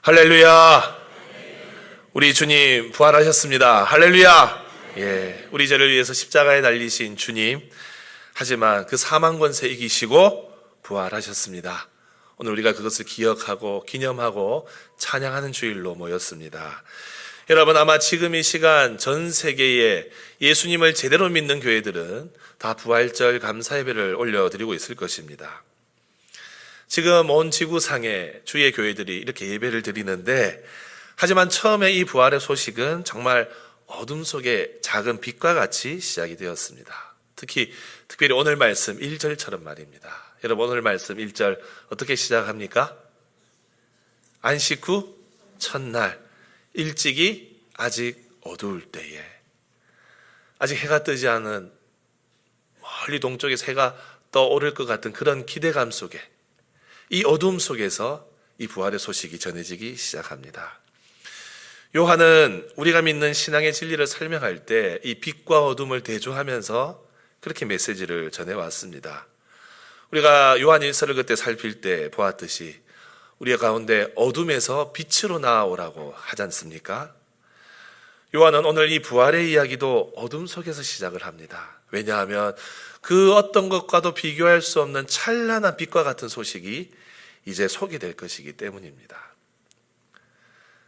할렐루야. 우리 주님 부활하셨습니다. 할렐루야. 우리 죄를 위해서 십자가에 달리신 주님, 하지만 그 사망 권세 이기시고 부활하셨습니다. 오늘 우리가 그것을 기억하고 기념하고 찬양하는 주일로 모였습니다. 여러분, 아마 지금 이 시간 전 세계에 예수님을 제대로 믿는 교회들은 다 부활절 감사 예배를 올려드리고 있을 것입니다. 지금 온 지구상의 주의 교회들이 이렇게 예배를 드리는데, 하지만 처음에 이 부활의 소식은 정말 어둠 속에 작은 빛과 같이 시작이 되었습니다. 특별히 오늘 말씀 1절처럼 말입니다. 여러분, 오늘 말씀 1절 어떻게 시작합니까? 안식 후 첫날 일찍이 아직 어두울 때에, 아직 해가 뜨지 않은 멀리 동쪽에서 해가 떠오를 것 같은 그런 기대감 속에, 이 어둠 속에서 이 부활의 소식이 전해지기 시작합니다. 요한은 우리가 믿는 신앙의 진리를 설명할 때 이 빛과 어둠을 대조하면서 그렇게 메시지를 전해왔습니다. 우리가 요한 1서를 그때 살필 때 보았듯이 우리 가운데 어둠에서 빛으로 나아오라고 하지 않습니까? 요한은 오늘 이 부활의 이야기도 어둠 속에서 시작을 합니다. 왜냐하면 그 어떤 것과도 비교할 수 없는 찬란한 빛과 같은 소식이 이제 소개될 것이기 때문입니다.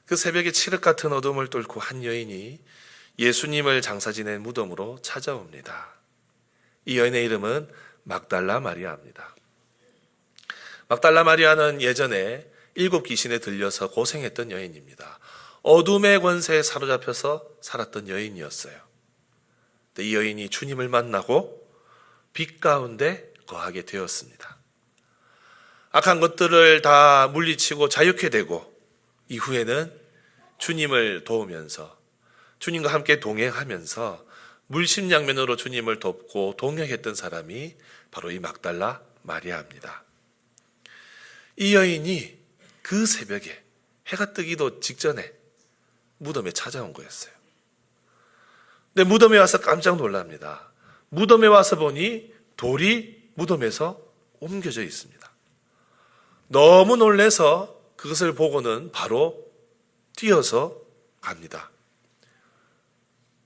그 새벽에 칠흑 같은 어둠을 뚫고 한 여인이 예수님을 장사 지낸 무덤으로 찾아옵니다. 이 여인의 이름은 막달라 마리아입니다. 막달라 마리아는 예전에 7 귀신에 들려서 고생했던 여인입니다. 어둠의 권세에 사로잡혀서 살았던 여인이었어요. 이 여인이 주님을 만나고 빛 가운데 거하게 되었습니다. 악한 것들을 다 물리치고 자유케 되고, 이후에는 주님을 도우면서 주님과 함께 동행하면서 물심양면으로 주님을 돕고 동행했던 사람이 바로 이 막달라 마리아입니다. 이 여인이 그 새벽에 해가 뜨기도 직전에 무덤에 찾아온 거였어요. 근데 무덤에 와서 깜짝 놀랍니다. 무덤에 와서 보니 돌이 무덤에서 옮겨져 있습니다. 너무 놀라서 그것을 보고는 바로 뛰어서 갑니다.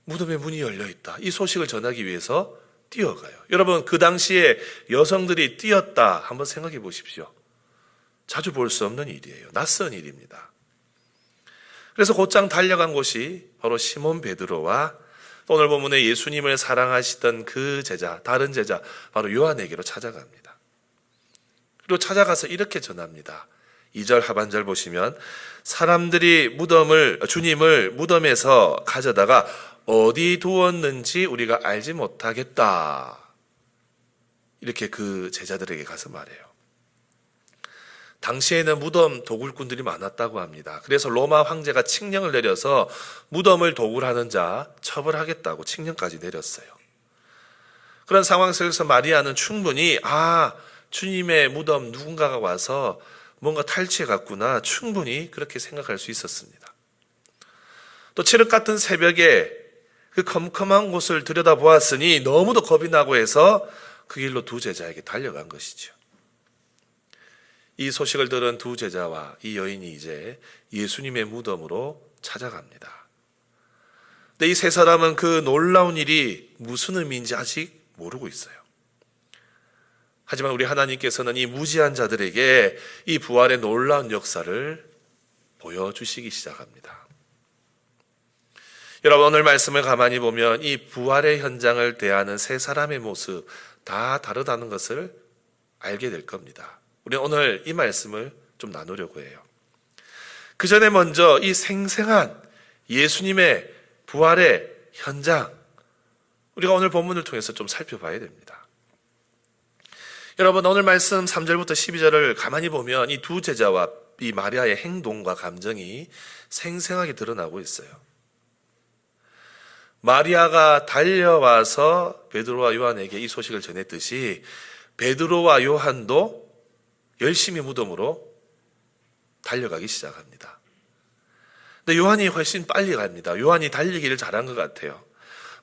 무덤에 문이 열려있다. 이 소식을 전하기 위해서 뛰어가요. 여러분, 그 당시에 여성들이 뛰었다 한번 생각해 보십시오. 자주 볼 수 없는 일이에요. 낯선 일입니다. 그래서 곧장 달려간 곳이 바로 시몬 베드로와 오늘 본문에 예수님을 사랑하시던 그 제자, 다른 제자, 바로 요한에게로 찾아갑니다. 그리고 찾아가서 이렇게 전합니다. 2절 하반절 보시면 사람들이 주님을 무덤에서 가져다가 어디 두었는지 우리가 알지 못하겠다. 이렇게 그 제자들에게 가서 말해요. 당시에는 무덤 도굴꾼들이 많았다고 합니다. 그래서 로마 황제가 칙령을 내려서 무덤을 도굴하는 자 처벌하겠다고 칙령까지 내렸어요. 그런 상황 속에서 마리아는 충분히 주님의 무덤 누군가가 와서 뭔가 탈취해 갔구나, 충분히 그렇게 생각할 수 있었습니다. 또 칠흑 같은 새벽에 그 컴컴한 곳을 들여다보았으니 너무도 겁이 나고 해서 그 길로 두 제자에게 달려간 것이죠. 이 소식을 들은 두 제자와 이 여인이 이제 예수님의 무덤으로 찾아갑니다. 근데 이 세 사람은 그 놀라운 일이 무슨 의미인지 아직 모르고 있어요. 하지만 우리 하나님께서는 이 무지한 자들에게 이 부활의 놀라운 역사를 보여주시기 시작합니다. 여러분, 오늘 말씀을 가만히 보면 이 부활의 현장을 대하는 세 사람의 모습 다 다르다는 것을 알게 될 겁니다. 우리는 오늘 이 말씀을 좀 나누려고 해요. 그 전에 먼저 이 생생한 예수님의 부활의 현장, 우리가 오늘 본문을 통해서 좀 살펴봐야 됩니다. 여러분, 오늘 말씀 3절부터 12절을 가만히 보면 이 두 제자와 이 마리아의 행동과 감정이 생생하게 드러나고 있어요. 마리아가 달려와서 베드로와 요한에게 이 소식을 전했듯이 베드로와 요한도 열심히 무덤으로 달려가기 시작합니다. 근데 요한이 훨씬 빨리 갑니다. 요한이 달리기를 잘한 것 같아요.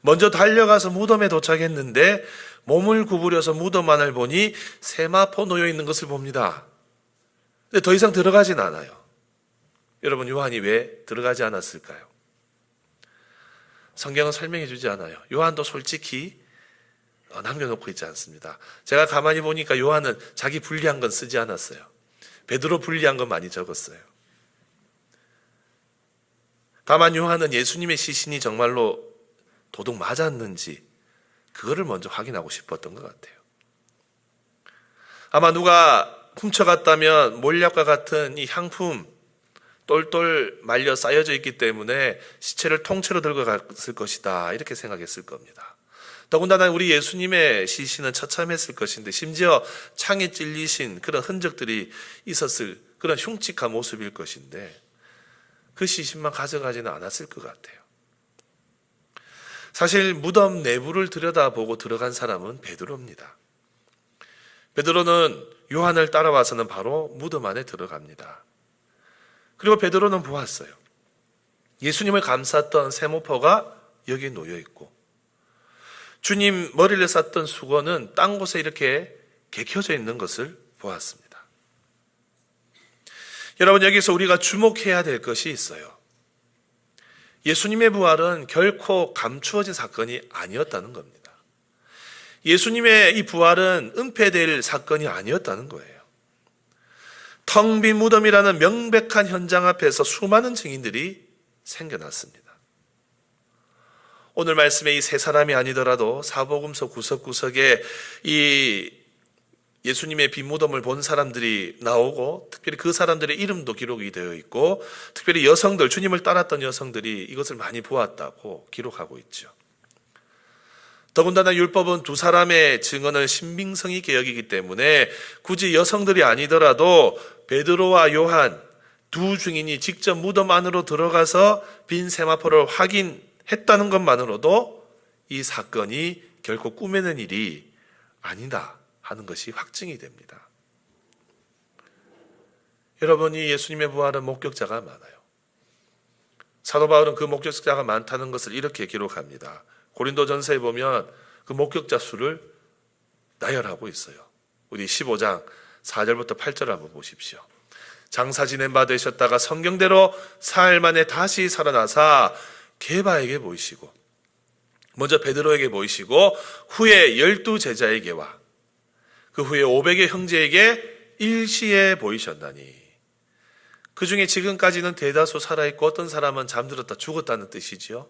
먼저 달려가서 무덤에 도착했는데 몸을 구부려서 무덤 안을 보니 세마포 놓여 있는 것을 봅니다. 근데 더 이상 들어가진 않아요. 여러분, 요한이 왜 들어가지 않았을까요? 성경은 설명해 주지 않아요. 요한도 솔직히 남겨놓고 있지 않습니다. 제가 가만히 보니까 요한은 자기 불리한 건 쓰지 않았어요. 베드로 불리한 건 많이 적었어요. 다만 요한은 예수님의 시신이 정말로 도둑 맞았는지 그거를 먼저 확인하고 싶었던 것 같아요. 아마 누가 훔쳐갔다면 몰약과 같은 이 향품 똘똘 말려 쌓여져 있기 때문에 시체를 통째로 들고 갔을 것이다, 이렇게 생각했을 겁니다. 더군다나 우리 예수님의 시신은 처참했을 것인데 심지어 창에 찔리신 그런 흔적들이 있었을 그런 흉측한 모습일 것인데 그 시신만 가져가지는 않았을 것 같아요. 사실 무덤 내부를 들여다보고 들어간 사람은 베드로입니다. 베드로는 요한을 따라와서는 바로 무덤 안에 들어갑니다. 그리고 베드로는 보았어요. 예수님을 감쌌던 세모포가 여기 놓여 있고 주님 머리를 쌌던 수건은 딴 곳에 이렇게 개켜져 있는 것을 보았습니다. 여러분, 여기서 우리가 주목해야 될 것이 있어요. 예수님의 부활은 결코 감추어진 사건이 아니었다는 겁니다. 예수님의 이 부활은 은폐될 사건이 아니었다는 거예요. 텅 빈 무덤이라는 명백한 현장 앞에서 수많은 증인들이 생겨났습니다. 오늘 말씀에 이 세 사람이 아니더라도 사복음서 구석구석에 이 예수님의 빈 무덤을 본 사람들이 나오고 특별히 그 사람들의 이름도 기록이 되어 있고 특별히 여성들, 주님을 따랐던 여성들이 이것을 많이 보았다고 기록하고 있죠. 더군다나 율법은 두 사람의 증언을 신빙성 있게 여기기 때문에 굳이 여성들이 아니더라도 베드로와 요한 두 증인이 직접 무덤 안으로 들어가서 빈 세마포를 확인했다는 것만으로도 이 사건이 결코 꾸며낸 일이 아니다 하는 것이 확증이 됩니다. 여러분이 예수님의 부활은 목격자가 많아요. 사도 바울은 그 목격자가 많다는 것을 이렇게 기록합니다. 고린도전서에 보면 그 목격자 수를 나열하고 있어요. 우리 15장 4절부터 8절 한번 보십시오. 장사 지낸 바 되셨다가 성경대로 사흘 만에 다시 살아나사 게바에게 보이시고 먼저 베드로에게 보이시고 후에 12 제자에게와 그 후에 500의 형제에게 일시에 보이셨나니 그 중에 지금까지는 대다수 살아있고 어떤 사람은 잠들었다 죽었다는 뜻이지요.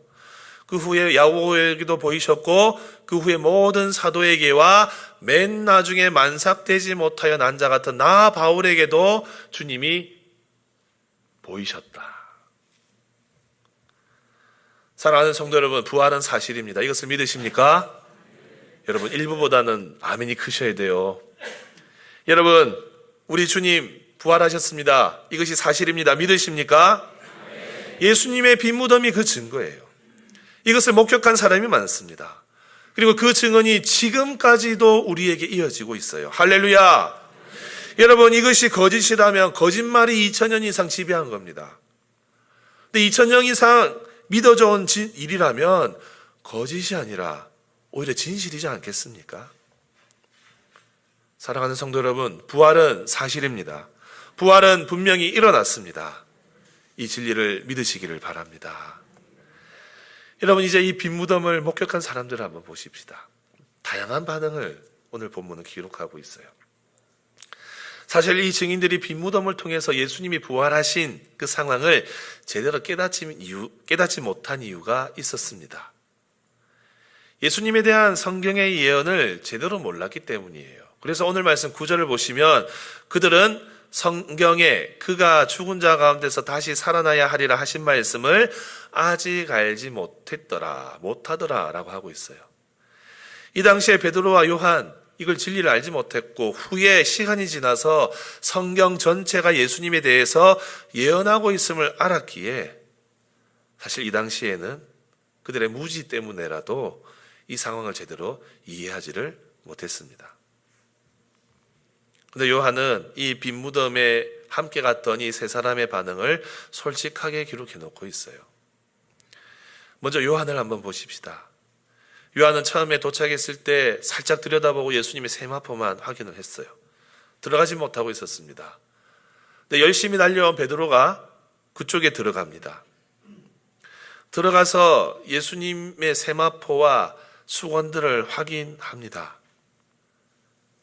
그 후에 야고보에게도 보이셨고 그 후에 모든 사도에게와 맨 나중에 만삭되지 못하여 난 자 같은 나 바울에게도 주님이 보이셨다. 사랑하는 성도 여러분, 부활은 사실입니다. 이것을 믿으십니까? 여러분, 일부보다는 아멘이 크셔야 돼요. 여러분, 우리 주님 부활하셨습니다. 이것이 사실입니다. 믿으십니까? 예수님의 빈 무덤이 그 증거예요. 이것을 목격한 사람이 많습니다. 그리고 그 증언이 지금까지도 우리에게 이어지고 있어요. 할렐루야! 여러분, 이것이 거짓이라면 거짓말이 2000년 이상 지배한 겁니다. 근데 2000년 이상 믿어져 온 일이라면 거짓이 아니라 오히려 진실이지 않겠습니까? 사랑하는 성도 여러분, 부활은 사실입니다. 부활은 분명히 일어났습니다. 이 진리를 믿으시기를 바랍니다. 여러분, 이제 이 빈 무덤을 목격한 사람들을 한번 보십시다. 다양한 반응을 오늘 본문은 기록하고 있어요. 사실 이 증인들이 빈 무덤을 통해서 예수님이 부활하신 그 상황을 제대로 깨닫지 못한 이유가 있었습니다. 예수님에 대한 성경의 예언을 제대로 몰랐기 때문이에요. 그래서 오늘 말씀 9절을 보시면 그들은 성경에 그가 죽은 자 가운데서 다시 살아나야 하리라 하신 말씀을 아직 알지 못하더라 라고 하고 있어요. 이 당시에 베드로와 요한 이걸 진리를 알지 못했고 후에 시간이 지나서 성경 전체가 예수님에 대해서 예언하고 있음을 알았기에 사실 이 당시에는 그들의 무지 때문에라도 이 상황을 제대로 이해하지를 못했습니다. 그런데 요한은 이 빈 무덤에 함께 갔던 이 세 사람의 반응을 솔직하게 기록해 놓고 있어요. 먼저 요한을 한번 보십시다. 요한은 처음에 도착했을 때 살짝 들여다보고 예수님의 세마포만 확인을 했어요. 들어가지 못하고 있었습니다. 근데 열심히 달려온 베드로가 그쪽에 들어갑니다. 들어가서 예수님의 세마포와 수건들을 확인합니다.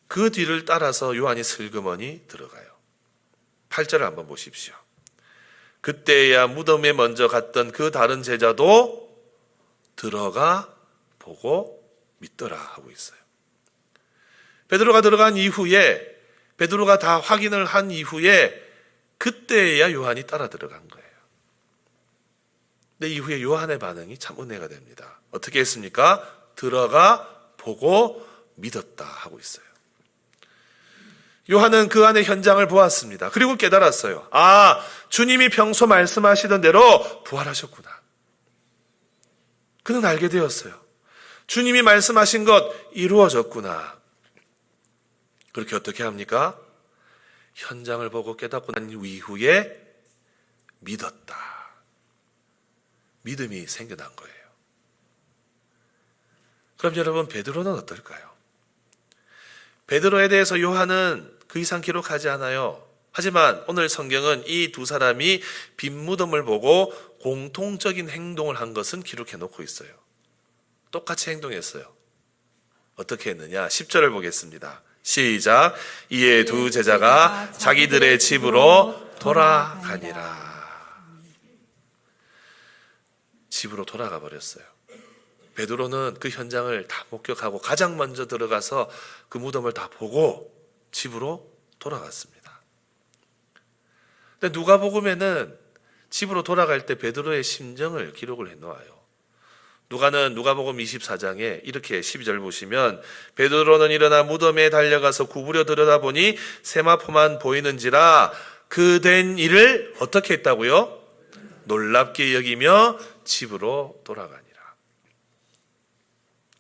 그 뒤를 따라서 요한이 슬그머니 들어가요. 8절을 한번 보십시오. 그때야 무덤에 먼저 갔던 그 다른 제자도 들어가 보고 믿더라 하고 있어요. 베드로가 들어간 이후에, 베드로가 다 확인을 한 이후에 그때야 요한이 따라 들어간 거예요. 근데 이후에 요한의 반응이 참 은혜가 됩니다. 어떻게 했습니까? 들어가 보고 믿었다 하고 있어요. 요한은 그 안의 현장을 보았습니다. 그리고 깨달았어요. 아, 주님이 평소 말씀하시던 대로 부활하셨구나. 그는 알게 되었어요. 주님이 말씀하신 것 이루어졌구나. 그렇게 어떻게 합니까? 현장을 보고 깨닫고 난 이후에 믿었다. 믿음이 생겨난 거예요. 그럼 여러분, 베드로는 어떨까요? 베드로에 대해서 요한은 그 이상 기록하지 않아요. 하지만 오늘 성경은 이 두 사람이 빈 무덤을 보고 공통적인 행동을 한 것은 기록해 놓고 있어요. 똑같이 행동했어요. 어떻게 했느냐? 10절을 보겠습니다. 시작. 이에 두 제자가 자기들의 집으로 돌아가니라. 집으로 돌아가 버렸어요. 베드로는 그 현장을 다 목격하고 가장 먼저 들어가서 그 무덤을 다 보고 집으로 돌아갔습니다. 근데 누가복음에는 집으로 돌아갈 때 베드로의 심정을 기록을 해놓아요. 누가복음 24장에 이렇게 12절 보시면 베드로는 일어나 무덤에 달려가서 구부려 들여다보니 세마포만 보이는지라 그 된 일을 어떻게 했다고요? 놀랍게 여기며 집으로 돌아가니라.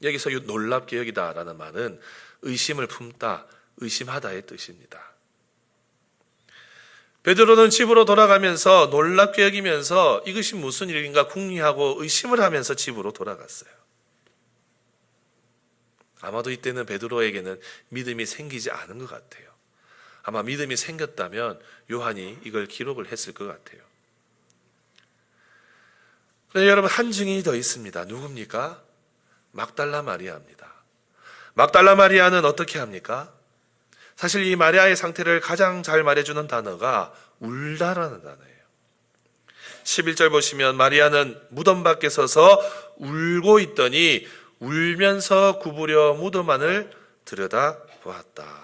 여기서 이 놀랍게 여기다라는 말은 의심을 품다, 의심하다의 뜻입니다. 베드로는 집으로 돌아가면서 놀랍게 여기면서 이것이 무슨 일인가 궁리하고 의심을 하면서 집으로 돌아갔어요. 아마도 이때는 베드로에게는 믿음이 생기지 않은 것 같아요. 아마 믿음이 생겼다면 요한이 이걸 기록을 했을 것 같아요. 그런데 여러분, 한 증인이 더 있습니다. 누굽니까? 막달라 마리아입니다. 막달라 마리아는 어떻게 합니까? 사실 이 마리아의 상태를 가장 잘 말해주는 단어가 울다라는 단어예요. 11절 보시면 마리아는 무덤 밖에 서서 울고 있더니 울면서 구부려 무덤 안을 들여다보았다.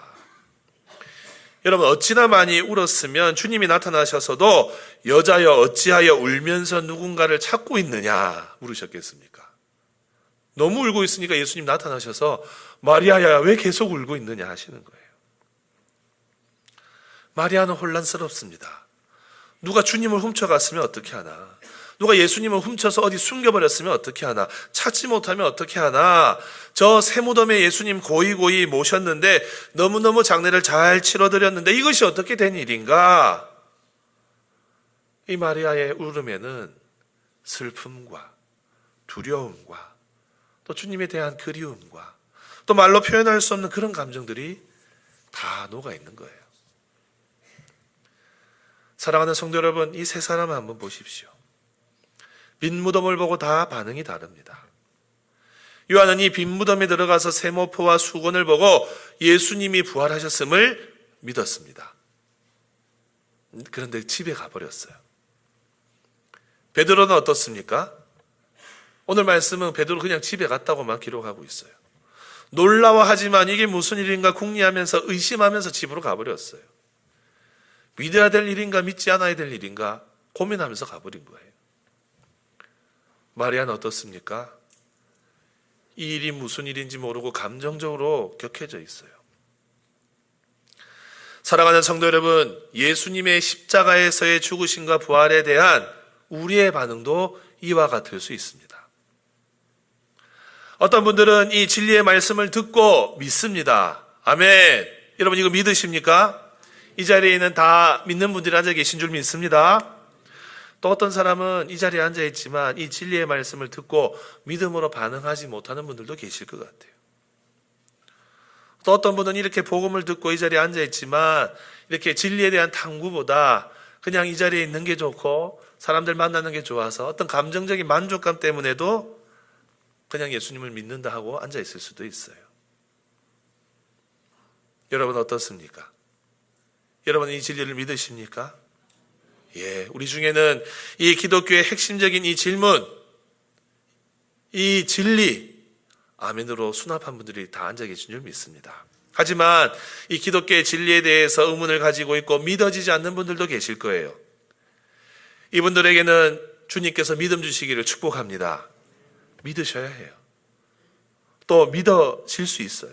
여러분, 어찌나 많이 울었으면 주님이 나타나셔서도 여자여 어찌하여 울면서 누군가를 찾고 있느냐 물으셨겠습니까? 너무 울고 있으니까 예수님 나타나셔서 마리아야 왜 계속 울고 있느냐 하시는 거예요. 마리아는 혼란스럽습니다. 누가 주님을 훔쳐갔으면 어떻게 하나? 누가 예수님을 훔쳐서 어디 숨겨버렸으면 어떻게 하나? 찾지 못하면 어떻게 하나? 저 새무덤에 예수님 고이 모셨는데 너무너무 장례를 잘 치러드렸는데 이것이 어떻게 된 일인가? 이 마리아의 울음에는 슬픔과 두려움과 또 주님에 대한 그리움과 또 말로 표현할 수 없는 그런 감정들이 다 녹아 있는 거예요. 사랑하는 성도 여러분, 이 세 사람을 한번 보십시오. 빈 무덤을 보고 다 반응이 다릅니다. 요한은 이 빈 무덤에 들어가서 세모포와 수건을 보고 예수님이 부활하셨음을 믿었습니다. 그런데 집에 가버렸어요. 베드로는 어떻습니까? 오늘 말씀은 베드로 그냥 집에 갔다고만 기록하고 있어요. 놀라워하지만 이게 무슨 일인가 궁리하면서 의심하면서 집으로 가버렸어요. 믿어야 될 일인가 믿지 않아야 될 일인가 고민하면서 가버린 거예요. 마리아는 어떻습니까? 이 일이 무슨 일인지 모르고 감정적으로 격해져 있어요. 사랑하는 성도 여러분, 예수님의 십자가에서의 죽으심과 부활에 대한 우리의 반응도 이와 같을 수 있습니다. 어떤 분들은 이 진리의 말씀을 듣고 믿습니다. 아멘. 여러분, 이거 믿으십니까? 이 자리에 있는 다 믿는 분들이 앉아 계신 줄 믿습니다. 또 어떤 사람은 이 자리에 앉아 있지만 이 진리의 말씀을 듣고 믿음으로 반응하지 못하는 분들도 계실 것 같아요. 또 어떤 분은 이렇게 복음을 듣고 이 자리에 앉아 있지만 이렇게 진리에 대한 탐구보다 그냥 이 자리에 있는 게 좋고 사람들 만나는 게 좋아서 어떤 감정적인 만족감 때문에도 그냥 예수님을 믿는다 하고 앉아 있을 수도 있어요. 여러분 어떻습니까? 여러분 이 진리를 믿으십니까? 예, 우리 중에는 이 기독교의 핵심적인 이 질문, 이 진리, 아멘으로 수납한 분들이 다 앉아 계신 줄 믿습니다. 하지만 이 기독교의 진리에 대해서 의문을 가지고 있고 믿어지지 않는 분들도 계실 거예요. 이분들에게는 주님께서 믿음 주시기를 축복합니다. 믿으셔야 해요. 또 믿어질 수 있어요.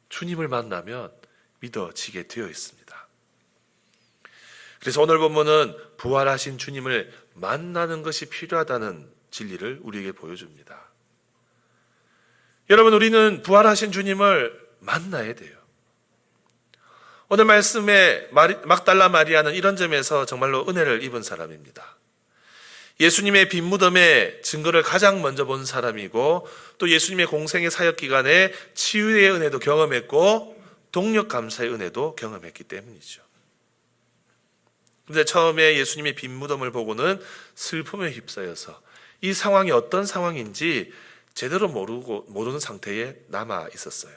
주님을 만나면 믿어지게 되어 있습니다. 그래서 오늘 본문은 부활하신 주님을 만나는 것이 필요하다는 진리를 우리에게 보여줍니다. 여러분, 우리는 부활하신 주님을 만나야 돼요. 오늘 말씀에 막달라 마리아는 이런 점에서 정말로 은혜를 입은 사람입니다. 예수님의 빈 무덤의 증거를 가장 먼저 본 사람이고 또 예수님의 공생의 사역 기간에 치유의 은혜도 경험했고 동력 감사의 은혜도 경험했기 때문이죠. 그런데 처음에 예수님의 빈 무덤을 보고는 슬픔에 휩싸여서 이 상황이 어떤 상황인지 제대로 모르는 상태에 남아 있었어요.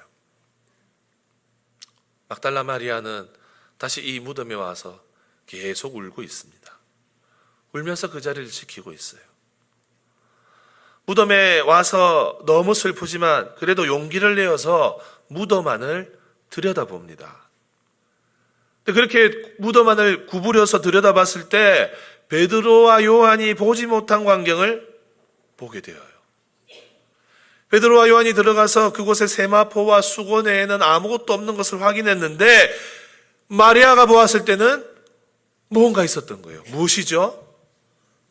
막달라 마리아는 다시 이 무덤에 와서 계속 울고 있습니다. 울면서 그 자리를 지키고 있어요. 무덤에 와서 너무 슬프지만 그래도 용기를 내어서 무덤 안을 들여다봅니다. 그렇게 무덤 안을 구부려서 들여다봤을 때 베드로와 요한이 보지 못한 광경을 보게 되어요. 베드로와 요한이 들어가서 그곳에 세마포와 수건 외에는 아무것도 없는 것을 확인했는데 마리아가 보았을 때는 무언가 있었던 거예요. 무엇이죠?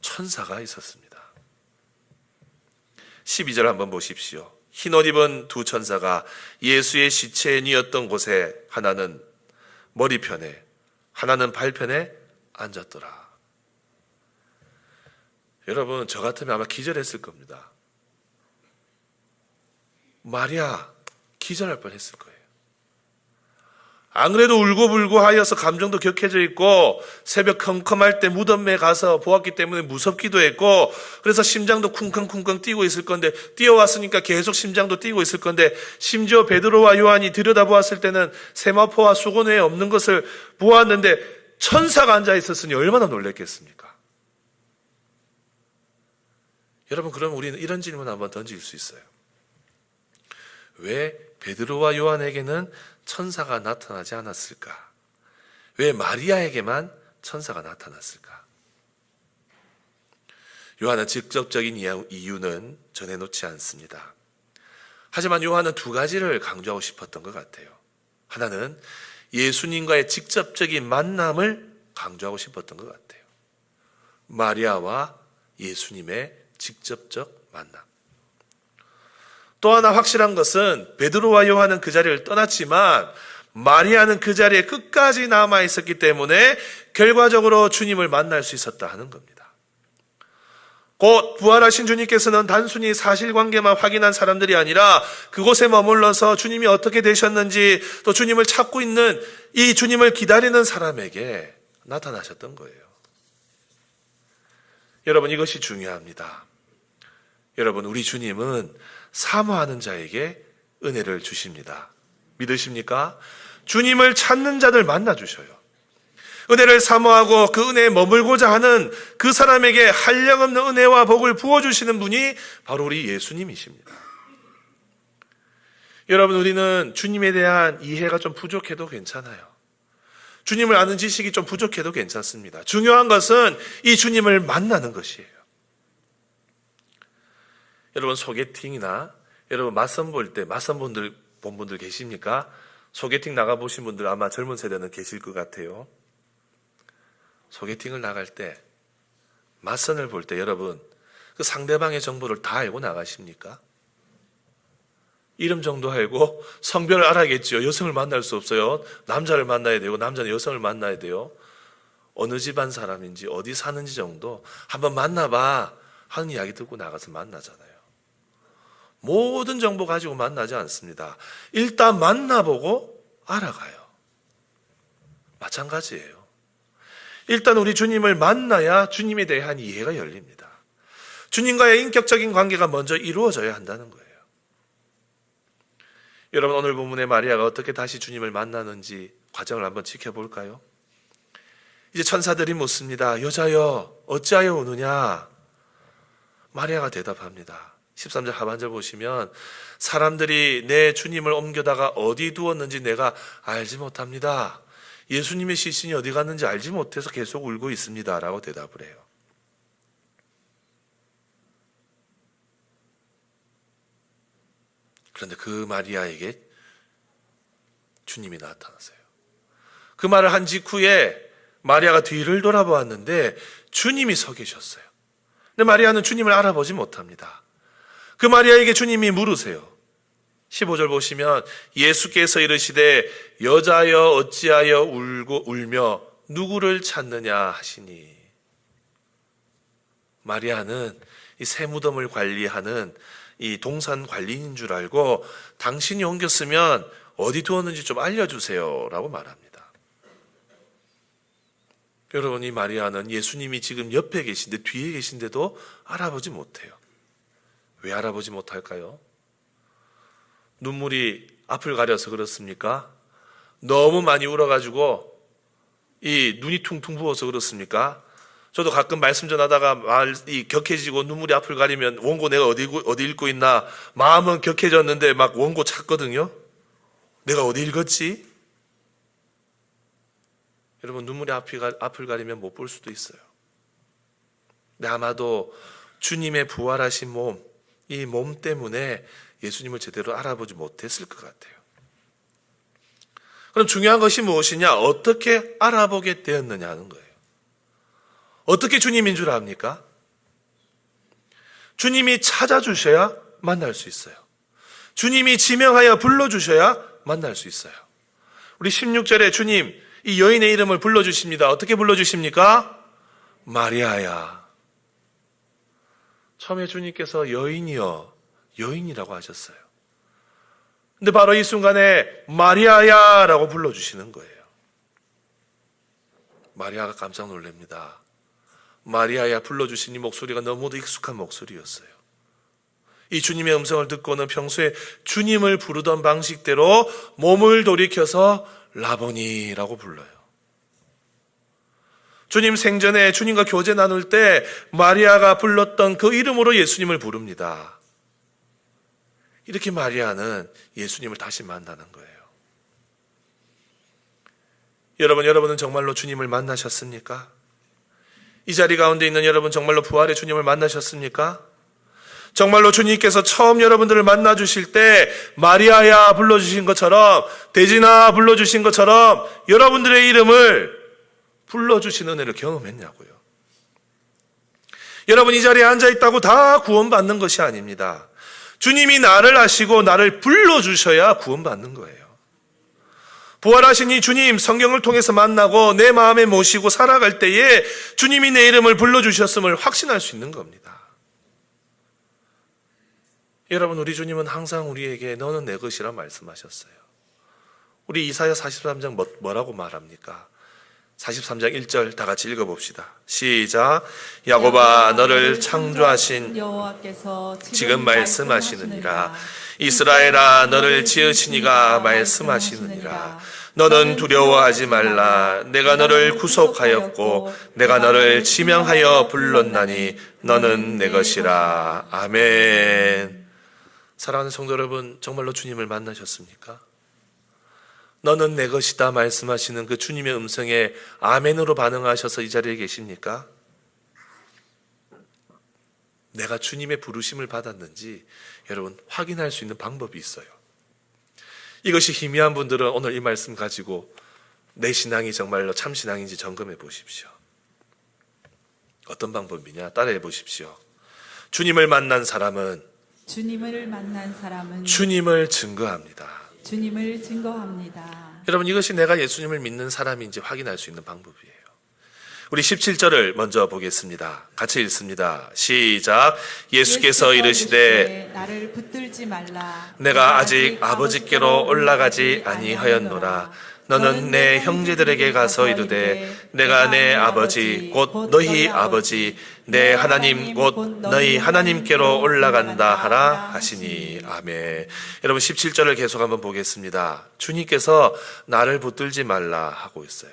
천사가 있었습니다. 12절 한번 보십시오. 흰옷 입은 두 천사가 예수의 시체에 뉘었던 곳에 하나는 머리편에 하나는 발편에 앉았더라. 여러분 저 같으면 아마 기절했을 겁니다. 마리아 기절할 뻔했을 거예요. 안 그래도 울고불고 하여서 감정도 격해져 있고 새벽 컴컴할 때 무덤에 가서 보았기 때문에 무섭기도 했고 그래서 심장도 쿵쾅쿵쾅 뛰고 있을 건데 뛰어왔으니까 계속 심장도 뛰고 있을 건데 심지어 베드로와 요한이 들여다보았을 때는 세마포와 수건 외에 없는 것을 보았는데 천사가 앉아 있었으니 얼마나 놀랬겠습니까? 여러분 그럼 우리는 이런 질문 한번 던질 수 있어요. 왜 베드로와 요한에게는 천사가 나타나지 않았을까? 왜 마리아에게만 천사가 나타났을까? 요한은 직접적인 이유는 전해놓지 않습니다. 하지만 요한은 두 가지를 강조하고 싶었던 것 같아요. 하나는 예수님과의 직접적인 만남을 강조하고 싶었던 것 같아요. 마리아와 예수님의 직접적 만남. 또 하나 확실한 것은 베드로와 요한은 그 자리를 떠났지만 마리아는 그 자리에 끝까지 남아 있었기 때문에 결과적으로 주님을 만날 수 있었다 하는 겁니다. 곧 부활하신 주님께서는 단순히 사실관계만 확인한 사람들이 아니라 그곳에 머물러서 주님이 어떻게 되셨는지 또 주님을 찾고 있는 이 주님을 기다리는 사람에게 나타나셨던 거예요. 여러분 이것이 중요합니다. 여러분 우리 주님은 사모하는 자에게 은혜를 주십니다. 믿으십니까? 주님을 찾는 자들 만나주셔요. 은혜를 사모하고 그 은혜에 머물고자 하는 그 사람에게 한량없는 은혜와 복을 부어주시는 분이 바로 우리 예수님이십니다. 여러분 우리는 주님에 대한 이해가 좀 부족해도 괜찮아요. 주님을 아는 지식이 좀 부족해도 괜찮습니다. 중요한 것은 이 주님을 만나는 것이에요. 여러분 소개팅이나 여러분 맞선 볼 때 맞선 본 분들 계십니까? 소개팅 나가보신 분들 아마 젊은 세대는 계실 것 같아요. 소개팅을 나갈 때 맞선을 볼 때 여러분 그 상대방의 정보를 다 알고 나가십니까? 이름 정도 알고 성별을 알아야겠죠. 여성을 만날 수 없어요. 남자를 만나야 되고 남자는 여성을 만나야 돼요. 어느 집안 사람인지 어디 사는지 정도 한번 만나봐 하는 이야기 듣고 나가서 만나잖아요. 모든 정보 가지고 만나지 않습니다. 일단 만나보고 알아가요. 마찬가지예요. 일단 우리 주님을 만나야 주님에 대한 이해가 열립니다. 주님과의 인격적인 관계가 먼저 이루어져야 한다는 거예요. 여러분, 오늘 본문의 마리아가 어떻게 다시 주님을 만나는지 과정을 한번 지켜볼까요? 이제 천사들이 묻습니다. 여자여, 어찌하여 오느냐? 마리아가 대답합니다. 13절 하반절 보시면 사람들이 내 주님을 옮겨다가 어디 두었는지 내가 알지 못합니다. 예수님의 시신이 어디 갔는지 알지 못해서 계속 울고 있습니다. 라고 대답을 해요. 그런데 그 마리아에게 주님이 나타나세요. 그 말을 한 직후에 마리아가 뒤를 돌아보았는데 주님이 서 계셨어요. 근데 마리아는 주님을 알아보지 못합니다. 그 마리아에게 주님이 물으세요. 15절 보시면 예수께서 이르시되 여자여 어찌하여 울며 누구를 찾느냐 하시니. 마리아는 이 새무덤을 관리하는 이 동산 관리인인 줄 알고 당신이 옮겼으면 어디 두었는지 좀 알려주세요 라고 말합니다. 여러분, 이 마리아는 예수님이 지금 옆에 계신데 뒤에 계신데도 알아보지 못해요. 왜 알아보지 못할까요? 눈물이 앞을 가려서 그렇습니까? 너무 많이 울어가지고 이 눈이 퉁퉁 부어서 그렇습니까? 저도 가끔 말씀 전하다가 말이 격해지고 눈물이 앞을 가리면 원고 내가 어디 읽고 있나 마음은 격해졌는데 막 원고 찾거든요. 내가 어디 읽었지? 여러분, 눈물이 앞을 가리면 못 볼 수도 있어요. 근데 아마도 주님의 부활하신 몸, 이 몸 때문에 예수님을 제대로 알아보지 못했을 것 같아요. 그럼 중요한 것이 무엇이냐? 어떻게 알아보게 되었느냐 하는 거예요. 어떻게 주님인 줄 압니까? 주님이 찾아주셔야 만날 수 있어요. 주님이 지명하여 불러주셔야 만날 수 있어요. 우리 16절에 주님 이 여인의 이름을 불러주십니다. 어떻게 불러주십니까? 마리아야. 처음에 주님께서 여인이여, 여인이라고 하셨어요. 근데 바로 이 순간에 마리아야 라고 불러주시는 거예요. 마리아가 깜짝 놀랍니다. 마리아야 불러주신 이 목소리가 너무도 익숙한 목소리였어요. 이 주님의 음성을 듣고는 평소에 주님을 부르던 방식대로 몸을 돌이켜서 라보니라고 불러요. 주님 생전에 주님과 교제 나눌 때 마리아가 불렀던 그 이름으로 예수님을 부릅니다. 이렇게 마리아는 예수님을 다시 만나는 거예요. 여러분은 정말로 주님을 만나셨습니까? 이 자리 가운데 있는 여러분 정말로 부활의 주님을 만나셨습니까? 정말로 주님께서 처음 여러분들을 만나주실 때 마리아야 불러주신 것처럼, 대진아 불러주신 것처럼 여러분들의 이름을 불러주신 은혜를 경험했냐고요. 여러분, 이 자리에 앉아있다고 다 구원받는 것이 아닙니다. 주님이 나를 아시고 나를 불러주셔야 구원받는 거예요. 부활하신 이 주님 성경을 통해서 만나고 내 마음에 모시고 살아갈 때에 주님이 내 이름을 불러주셨음을 확신할 수 있는 겁니다. 여러분, 우리 주님은 항상 우리에게 너는 내 것이라 말씀하셨어요. 우리 이사야 43장 뭐라고 말합니까? 43장 1절 다 같이 읽어봅시다. 시작. 야곱아 너를 창조하신 여호와께서 지금 말씀하시느니라. 이스라엘아 너를 지으신 이가 말씀하시느니라. 너는 두려워하지 말라. 내가 너를 구속하였고 내가 너를 지명하여 불렀나니 너는 내 것이라. 아멘. 사랑하는 성도 여러분, 정말로 주님을 만나셨습니까? 너는 내 것이다 말씀하시는 그 주님의 음성에 아멘으로 반응하셔서 이 자리에 계십니까? 내가 주님의 부르심을 받았는지 여러분 확인할 수 있는 방법이 있어요. 이것이 희미한 분들은 오늘 이 말씀 가지고 내 신앙이 정말로 참 신앙인지 점검해 보십시오. 어떤 방법이냐? 따라해 보십시오. 주님을 만난 사람은 주님을 증거합니다. 주님을 증거합니다. 여러분, 이것이 내가 예수님을 믿는 사람인지 확인할 수 있는 방법이에요. 우리 17절을 먼저 보겠습니다. 같이 읽습니다. 시작. 예수께서 이르시되 나를 붙들지 말라. 내가 아직 아버지께로 올라가지 아니하였노라. 너는 내 형제들에게 가서 이르되 내가 내 아버지 곧 너희 아버지 내 하나님 곧 너희 하나님께로 올라간다 하라 하시니. 아멘. 여러분 17절을 계속 한번 보겠습니다. 주님께서 나를 붙들지 말라 하고 있어요.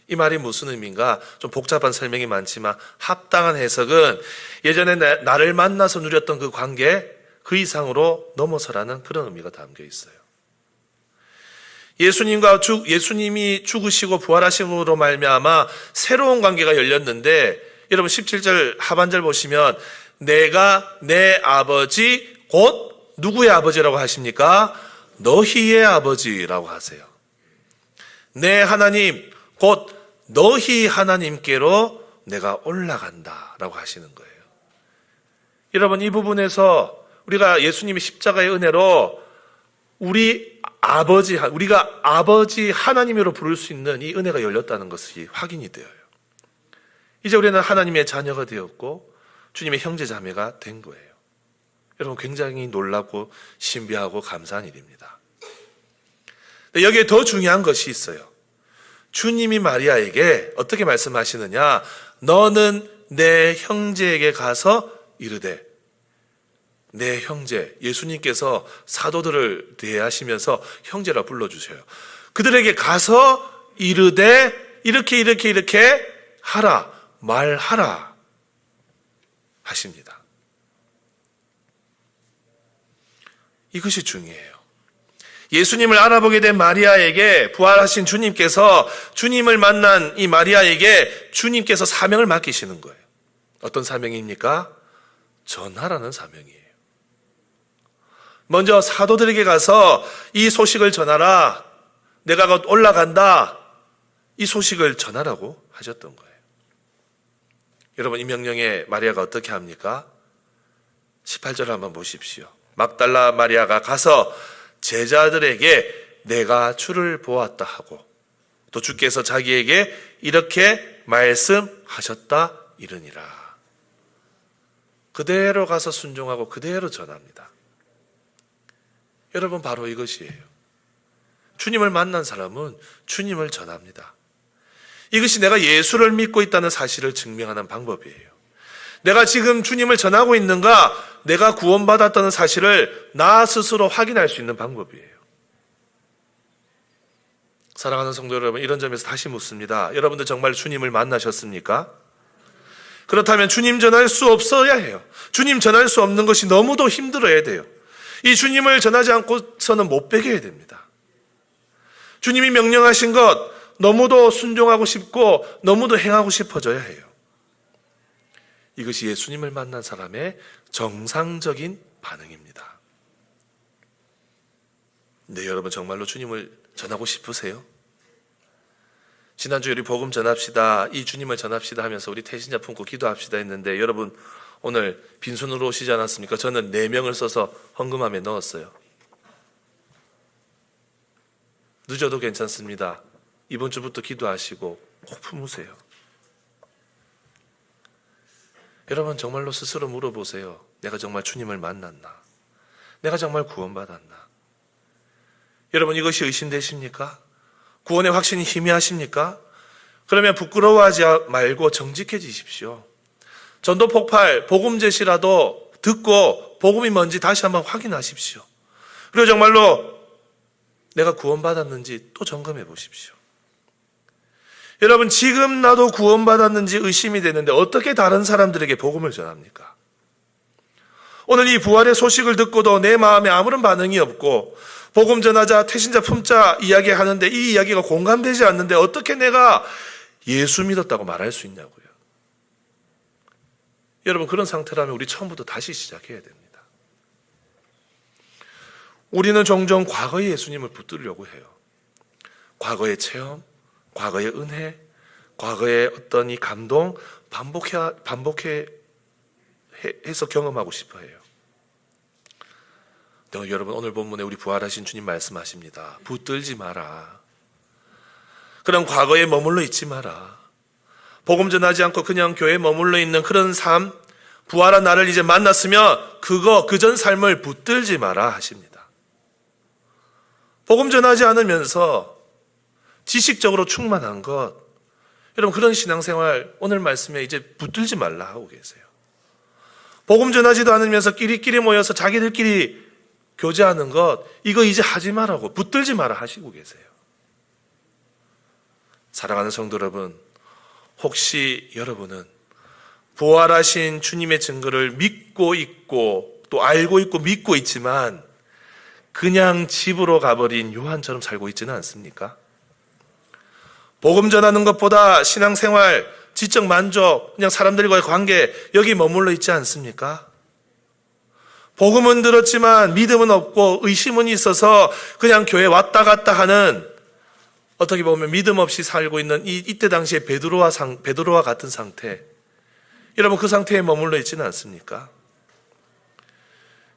이 말이 무슨 의미인가? 좀 복잡한 설명이 많지만 합당한 해석은 예전에 나를 만나서 누렸던 그 관계 그 이상으로 넘어서라는 그런 의미가 담겨 있어요. 예수님이 죽으시고 부활하심으로 말미암아 새로운 관계가 열렸는데, 여러분 17절 하반절 보시면 내가 내 아버지 곧 누구의 아버지라고 하십니까? 너희의 아버지라고 하세요. 내 하나님 곧 너희 하나님께로 내가 올라간다라고 하시는 거예요. 여러분 이 부분에서 우리가 예수님의 십자가의 은혜로 우리가 아버지 하나님으로 부를 수 있는 이 은혜가 열렸다는 것이 확인이 되어요. 이제 우리는 하나님의 자녀가 되었고 주님의 형제 자매가 된 거예요. 여러분 굉장히 놀랍고 신비하고 감사한 일입니다. 여기에 더 중요한 것이 있어요. 주님이 마리아에게 어떻게 말씀하시느냐? 너는 내 형제에게 가서 이르되. 내 형제, 예수님께서 사도들을 대하시면서 형제라 불러주셔요. 그들에게 가서 이르되 이렇게 하라, 말하라 하십니다. 이것이 중요해요. 예수님을 알아보게 된 마리아에게 부활하신 주님께서 주님을 만난 이 마리아에게 주님께서 사명을 맡기시는 거예요. 어떤 사명입니까? 전하라는 사명이에요. 먼저 사도들에게 가서 이 소식을 전하라. 내가 곧 올라간다. 이 소식을 전하라고 하셨던 거예요. 여러분 이 명령에 마리아가 어떻게 합니까? 18절 한번 보십시오. 막달라 마리아가 가서 제자들에게 내가 주를 보았다 하고 또 주께서 자기에게 이렇게 말씀하셨다 이르니라. 그대로 가서 순종하고 그대로 전합니다. 여러분 바로 이것이에요. 주님을 만난 사람은 주님을 전합니다. 이것이 내가 예수를 믿고 있다는 사실을 증명하는 방법이에요. 내가 지금 주님을 전하고 있는가, 내가 구원받았다는 사실을 나 스스로 확인할 수 있는 방법이에요. 사랑하는 성도 여러분, 이런 점에서 다시 묻습니다. 여러분들 정말 주님을 만나셨습니까? 그렇다면 주님 전할 수 없어야 해요. 주님 전할 수 없는 것이 너무도 힘들어야 돼요. 이 주님을 전하지 않고서는 못 배겨야 됩니다. 주님이 명령하신 것 너무도 순종하고 싶고 너무도 행하고 싶어져야 해요. 이것이 예수님을 만난 사람의 정상적인 반응입니다. 네, 여러분 정말로 주님을 전하고 싶으세요? 지난주 우리 복음 전합시다, 이 주님을 전합시다 하면서 우리 태신자 품고 기도합시다 했는데 여러분 오늘 빈손으로 오시지 않았습니까? 저는 4명을 써서 헌금함에 넣었어요. 늦어도 괜찮습니다. 이번 주부터 기도하시고 꼭 품으세요. 여러분 정말로 스스로 물어보세요. 내가 정말 주님을 만났나? 내가 정말 구원받았나? 여러분 이것이 의심되십니까? 구원의 확신이 희미하십니까? 그러면 부끄러워하지 말고 정직해지십시오. 전도 폭발, 복음 제시라도 듣고 복음이 뭔지 다시 한번 확인하십시오. 그리고 정말로 내가 구원받았는지 또 점검해 보십시오. 여러분 지금 나도 구원받았는지 의심이 되는데 어떻게 다른 사람들에게 복음을 전합니까? 오늘 이 부활의 소식을 듣고도 내 마음에 아무런 반응이 없고 복음 전하자, 태신자 품자 이야기하는데 이 이야기가 공감되지 않는데 어떻게 내가 예수 믿었다고 말할 수 있냐고요. 여러분 그런 상태라면 우리 처음부터 다시 시작해야 됩니다. 우리는 종종 과거의 예수님을 붙들려고 해요. 과거의 체험, 과거의 은혜, 과거의 어떤 이 감동 반복해서 경험하고 싶어 해요. 여러분 오늘 본문에 우리 부활하신 주님 말씀하십니다. 붙들지 마라. 그런 과거에 머물러 있지 마라. 복음 전하지 않고 그냥 교회에 머물러 있는 그런 삶, 부활한 나를 이제 만났으면 그 전 삶을 붙들지 마라 하십니다. 복음 전하지 않으면서 지식적으로 충만한 것, 여러분 그런 신앙생활 오늘 말씀에 이제 붙들지 말라 하고 계세요. 복음 전하지도 않으면서 끼리끼리 모여서 자기들끼리 교제하는 것, 이거 이제 하지 말라고, 붙들지 마라 하시고 계세요. 사랑하는 성도 여러분, 혹시 여러분은 부활하신 주님의 증거를 믿고 있고 또 알고 있고 믿고 있지만 그냥 집으로 가버린 요한처럼 살고 있지는 않습니까? 복음 전하는 것보다 신앙생활, 지적 만족, 그냥 사람들과의 관계 여기 머물러 있지 않습니까? 복음은 들었지만 믿음은 없고 의심은 있어서 그냥 교회 왔다 갔다 하는, 어떻게 보면 믿음 없이 살고 있는 이때 당시에 베드로와 같은 상태, 여러분 그 상태에 머물러 있지는 않습니까?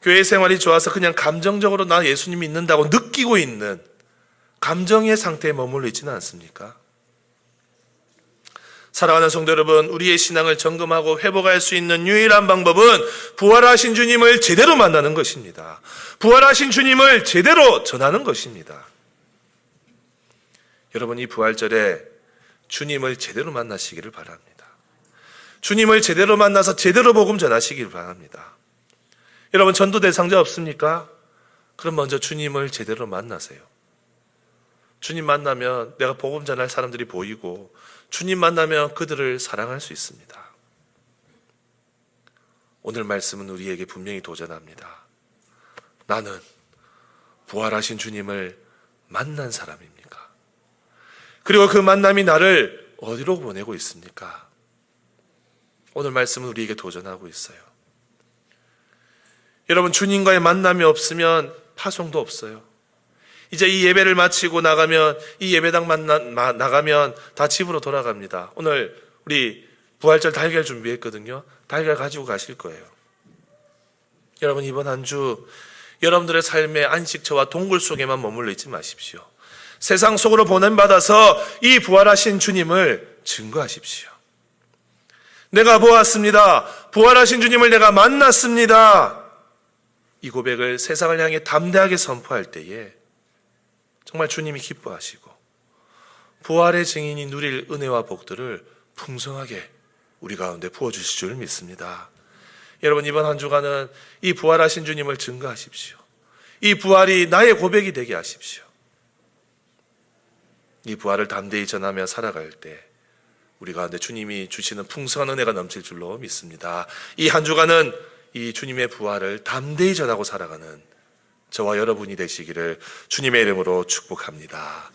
교회 생활이 좋아서 그냥 감정적으로 나 예수님 믿는다고 느끼고 있는 감정의 상태에 머물러 있지는 않습니까? 사랑하는 성도 여러분, 우리의 신앙을 점검하고 회복할 수 있는 유일한 방법은 부활하신 주님을 제대로 만나는 것입니다. 부활하신 주님을 제대로 전하는 것입니다. 여러분 이 부활절에 주님을 제대로 만나시기를 바랍니다. 주님을 제대로 만나서 제대로 복음 전하시기를 바랍니다. 여러분 전도 대상자 없습니까? 그럼 먼저 주님을 제대로 만나세요. 주님 만나면 내가 복음 전할 사람들이 보이고 주님 만나면 그들을 사랑할 수 있습니다. 오늘 말씀은 우리에게 분명히 도전합니다. 나는 부활하신 주님을 만난 사람입니까? 그리고 그 만남이 나를 어디로 보내고 있습니까? 오늘 말씀은 우리에게 도전하고 있어요. 여러분 주님과의 만남이 없으면 파송도 없어요. 이제 이 예배를 마치고 나가면, 이 예배당 나가면 다 집으로 돌아갑니다. 오늘 우리 부활절 달걀 준비했거든요. 달걀 가지고 가실 거예요. 여러분 이번 한 주 여러분들의 삶의 안식처와 동굴 속에만 머물러 있지 마십시오. 세상 속으로 보냄받아서 이 부활하신 주님을 증거하십시오. 내가 보았습니다. 부활하신 주님을 내가 만났습니다. 이 고백을 세상을 향해 담대하게 선포할 때에 정말 주님이 기뻐하시고 부활의 증인이 누릴 은혜와 복들을 풍성하게 우리 가운데 부어주실 줄 믿습니다. 여러분 이번 한 주간은 이 부활하신 주님을 증거하십시오. 이 부활이 나의 고백이 되게 하십시오. 이 부활을 담대히 전하며 살아갈 때 우리 가운데 주님이 주시는 풍성한 은혜가 넘칠 줄로 믿습니다. 이 한 주간은 이 주님의 부활을 담대히 전하고 살아가는 저와 여러분이 되시기를 주님의 이름으로 축복합니다.